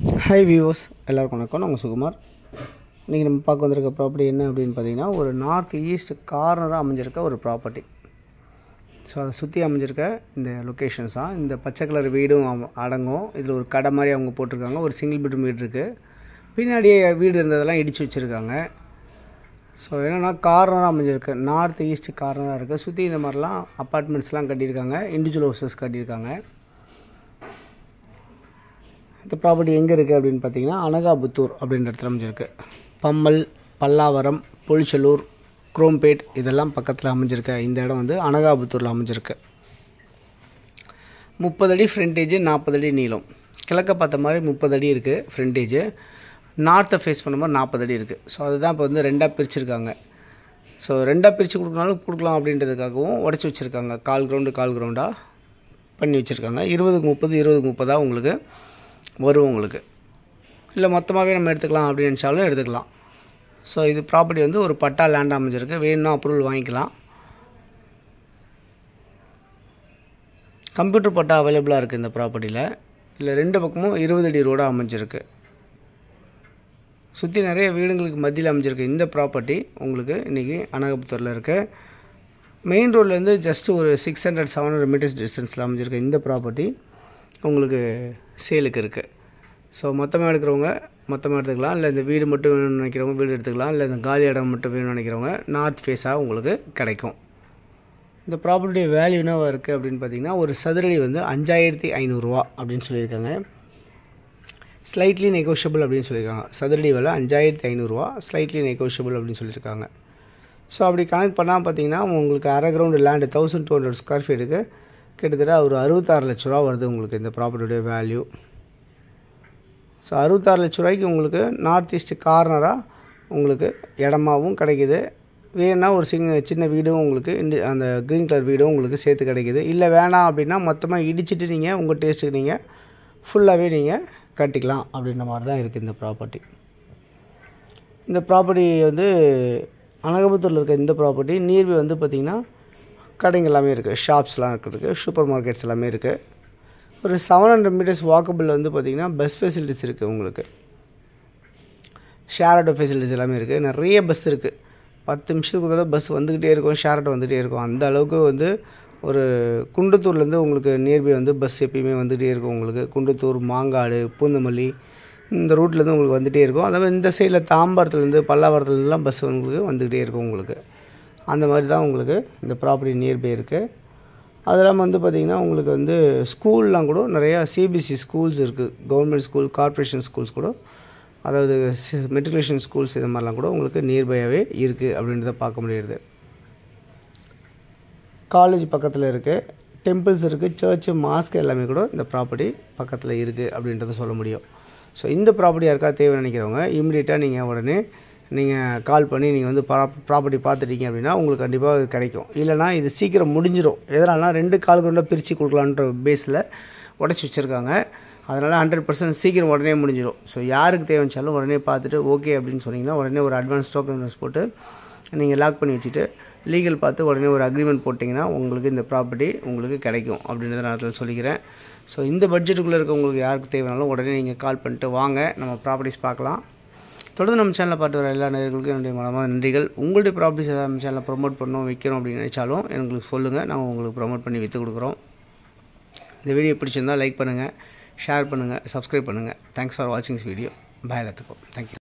Hi viewers, எல்லாருக்கும் வணக்கம். நாங்கள் சுகுமார். இன்றைக்கி நம்ம பார்க்க வந்திருக்க ப்ராப்பர்ட்டி என்ன அப்படின்னு பார்த்தீங்கன்னா, ஒரு நார்த் ஈஸ்ட் கார்னராக அமைஞ்சிருக்க ஒரு ப்ராப்பர்ட்டி. ஸோ அதை சுற்றி அமைஞ்சிருக்க இந்த லொக்கேஷன்ஸ் தான். இந்த பச்சை கலர் வீடும் அடங்கும். இதில் ஒரு கடை மாதிரி அவங்க போட்டிருக்காங்க. ஒரு சிங்கிள் பெட்ரூம் வீடு இருக்குது. பின்னாடியே வீடு இருந்ததெல்லாம் இடித்து வச்சுருக்காங்க. ஸோ என்னென்னா கார்னராக அமைஞ்சிருக்கு, நார்த் ஈஸ்ட் கார்னராக இருக்குது. சுற்றி இந்த மாதிரிலாம் அப்பார்ட்மெண்ட்ஸ்லாம் கட்டியிருக்காங்க, இண்டிவிஜுவல் ஹவுசஸ் கட்டியிருக்காங்க. இந்த ப்ராப்பர்ட்டி எங்கே இருக்குது அப்படின்னு பார்த்தீங்கன்னா, அனகாபுத்தூர் அப்படின்ற இடத்துல அமைஞ்சிருக்கு. பம்மல், பல்லாவரம், பொலிச்சலூர், குரோம்பேட் இதெல்லாம் பக்கத்தில் அமைஞ்சிருக்கு. இந்த இடம் வந்து அனகாபுத்தூரில் அமைஞ்சிருக்கு. 30 அடி ஃப்ரண்டேஜ், 40 அடி நீளம். கிழக்க பார்த்த மாதிரி 30 அடி இருக்குது ஃப்ரண்டேஜ். நார்த்தை ஃபேஸ் பண்ண மாதிரி 40 அடி இருக்குது. ஸோ அதுதான் இப்போ வந்து ரெண்டாக பிரிச்சுருக்காங்க. ஸோ ரெண்டாக பிரித்து கொடுக்கலாம் அப்படின்றதுக்காகவும் உடச்சி வச்சுருக்காங்க. கால் கிரவுண்டாக பண்ணி வச்சுருக்காங்க. 20க்கு 30, 20க்கு 30 உங்களுக்கு வரும் உங்களுக்கு. இல்லை மொத்தமாகவே நம்ம எடுத்துக்கலாம் அப்படின்னு நினச்சாலும் எடுத்துக்கலாம். ஸோ இது ப்ராப்பர்ட்டி வந்து ஒரு பட்டா லேண்ட் அமைஞ்சிருக்கு. வேணும்னா அப்ரூவல் வாங்கிக்கலாம். கம்ப்யூட்டர் பட்டா அவைலபிளாக இருக்குது இந்த ப்ராப்பர்ட்டியில். இல்லை 2 பக்கமும் 20 அடி ரோடாக அமைஞ்சிருக்கு. சுற்றி நிறைய வீடுங்களுக்கு மத்தியில் அமைஞ்சிருக்கு இந்த ப்ராப்பர்ட்டி. உங்களுக்கு இன்றைக்கி அனகாபுத்தூரில் இருக்குது. மெயின் ரோட்லேருந்து ஜஸ்ட் ஒரு 600-700 மீட்டர்ஸ் டிஸ்டன்ஸில் அமைஞ்சிருக்கு இந்த ப்ராப்பர்ட்டி. உங்களுக்கு சேலுக்கு இருக்குது. ஸோ மொத்தமாக எடுக்கிறவங்க மொத்தமாக எடுத்துக்கலாம். இல்லை இந்த வீடு மட்டும் வேணும்னு நினைக்கிறவங்க வீடு எடுத்துக்கலாம். இல்லை இந்த காலி இடம் மட்டும் வேணும்னு நினைக்கிறவங்க நார்த் ஃபேஸாக உங்களுக்கு கிடைக்கும். இந்த ப்ராப்பர்ட்டியோட வேல்யூ என்னவாக இருக்குது அப்படின்னு பார்த்தீங்கன்னா, ஒரு சதுரடி வந்து 5500 ரூபா அப்படின்னு சொல்லியிருக்காங்க. ஸ்லைட்லி நெகோஷியபிள் அப்படின்னு சொல்லியிருக்காங்க. சதுரடி விலை 5500 ரூபா, ஸ்லைட்லி நெகோஷியபிள் அப்படின்னு சொல்லியிருக்காங்க. ஸோ அப்படி கனெக்ட் பண்ணால் பார்த்தீங்கன்னா, உங்களுக்கு அரை கிரவுண்டு லேண்டு 1200 ஸ்கொயர் ஃபீட்டுக்கு கிட்டத்தட்ட ஒரு 66 லட்ச ரூபா வருது உங்களுக்கு இந்த ப்ராப்பர்ட்டியோட வேல்யூ. ஸோ 66 லட்ச ரூபாய்க்கு உங்களுக்கு நார்த் ஈஸ்ட் கார்னராக உங்களுக்கு இடமாவும் கிடைக்கிது. வேணுன்னா ஒரு சின்ன வீடும் உங்களுக்கு அந்த க்ரீன் கலர் வீடும் உங்களுக்கு சேர்த்து கிடைக்கிது. இல்லை வேணாம் அப்படின்னா மொத்தமாக இடிச்சிட்டு நீங்கள் உங்கள் டேஸ்ட்டுக்கு நீங்கள் ஃபுல்லாகவே நீங்கள் கட்டிக்கலாம் அப்படின்ற மாதிரி தான் இருக்குது இந்த ப்ராப்பர்ட்டி. இந்த ப்ராப்பர்ட்டி வந்து அனகாபுத்தூரில் இருக்க இந்த ப்ராப்பர்ட்டி நியர்பை வந்து பார்த்திங்கன்னா கடைங்க எல்லாமே இருக்குது, ஷாப்ஸ்லாம் இருக்குது, சூப்பர் மார்க்கெட்ஸ் எல்லாமே இருக்குது. ஒரு 700 மீட்டர்ஸ் வாக்கபிள் வந்து பார்த்திங்கன்னா பஸ் ஃபெசிலிட்டிஸ் இருக்குது உங்களுக்கு. ஷேர் ஆட்டோ ஃபெசிலிட்டிஸ் எல்லாமே இருக்குது. நிறைய பஸ் இருக்குது. 10 நிமிஷத்துக்கு கூட பஸ் வந்துக்கிட்டே இருக்கும், ஷேர் ஆட்டோ வந்துகிட்டே இருக்கும். அந்த அளவுக்கு வந்து ஒரு குன்றத்தூர்லேருந்து உங்களுக்கு நியர்பை வந்து பஸ் எப்பயுமே வந்துகிட்டே இருக்கும் உங்களுக்கு. குன்றத்தூர், மாங்காடு, பூந்தமல்லி இந்த ரூட்லேருந்து உங்களுக்கு வந்துகிட்டே இருக்கும். அதே மாதிரி இந்த சைடில் தாம்பரத்துலேருந்து பல்லாவரத்துலேருந்துலாம் பஸ் உங்களுக்கு வந்துக்கிட்டே இருக்கும் உங்களுக்கு. அந்த மாதிரி தான் உங்களுக்கு இந்த ப்ராப்பர்ட்டி நியர்பை இருக்குது. அதெல்லாம் வந்து பார்த்திங்கன்னா உங்களுக்கு வந்து ஸ்கூல்லாம் கூட நிறையா சிபிஎஸ்சி ஸ்கூல்ஸ் இருக்குது. கவர்மெண்ட் ஸ்கூல், கார்ப்பரேஷன் ஸ்கூல்ஸ் கூட, அதாவது மெட்ரிகுலேஷன் ஸ்கூல்ஸ் இது மாதிரிலாம் கூட உங்களுக்கு நியர்பையாகவே இருக்குது அப்படின்றத பார்க்க முடியுது. காலேஜ் பக்கத்தில் இருக்குது, டெம்பிள்ஸ் இருக்குது, சர்ச்சு, மாஸ்க் எல்லாமே கூட இந்த ப்ராப்பர்ட்டி பக்கத்தில் இருக்குது அப்படின்றத சொல்ல முடியும். ஸோ இந்த ப்ராப்பர்ட்டி யாருக்கா தேவை நினைக்கிறவங்க இம்மிடியேட்டாக நீங்கள் உடனே நீங்கள் கால் பண்ணி நீங்கள் வந்து ப்ராப்பர்ட்டி பார்த்துட்டீங்க அப்படின்னா உங்களுக்கு கண்டிப்பாக இது கிடைக்கும். இல்லைனா இது சீக்கிரம் முடிஞ்சிடும். எதனால்னா 2 கால் கிரவுண்டாக பிரித்து கொடுக்கலான்ற பேஸில் உடச்சி வச்சுருக்காங்க. அதனால் 100% சீக்கிரம் உடனே முடிஞ்சிடும். ஸோ யாருக்கு தேவைச்சாலும் உடனே பார்த்துட்டு ஓகே அப்படின்னு சொன்னீங்கன்னா உடனே ஒரு அட்வான்ஸ் டோக்கன் இன்வெஸ்ட் போட்டு நீங்கள் லாக் பண்ணி வச்சுட்டு லீகல் பார்த்து உடனே ஒரு அக்ரிமெண்ட் போட்டிங்கன்னா உங்களுக்கு இந்த ப்ராப்பர்ட்டி உங்களுக்கு கிடைக்கும் அப்படின்றத நான் அதில் சொல்லிக்கிறேன். ஸோ இந்த பட்ஜெட்டுக்குள்ளே இருக்கவங்களுக்கு யாருக்கு தேவைனாலும் உடனே நீங்கள் கால் பண்ணிட்டு வாங்க, நம்ம ப்ராப்பர்ட்டிஸ் பார்க்கலாம். தொடர்ந்து நம்ம சேனலில் பார்த்து வர எல்லா நேயர்களுக்கும் என்னுடைய மனமான நன்றிகள். உங்களுடைய ப்ராப்பர்ட்டிஸ் ஏதாவது நம்ம சேனலில் ப்ரொமோட் பண்ணணும், விற்கணும் அப்படின்னு நினச்சாலும் எங்களுக்கு சொல்லுங்கள். நாங்கள் உங்களுக்கு ப்ரொமோட் பண்ணி விற்று கொடுக்குறோம். இந்த வீடியோ பிடிச்சிருந்தால் லைக் பண்ணுங்கள், ஷேர் பண்ணுங்கள், சப்ஸ்கிரைப் பண்ணுங்கள். தேங்க்ஸ் ஃபார் வாட்சிங் திஸ் வீடியோ. பாய் எல்லாத்துக்கும். தேங்க்யூ.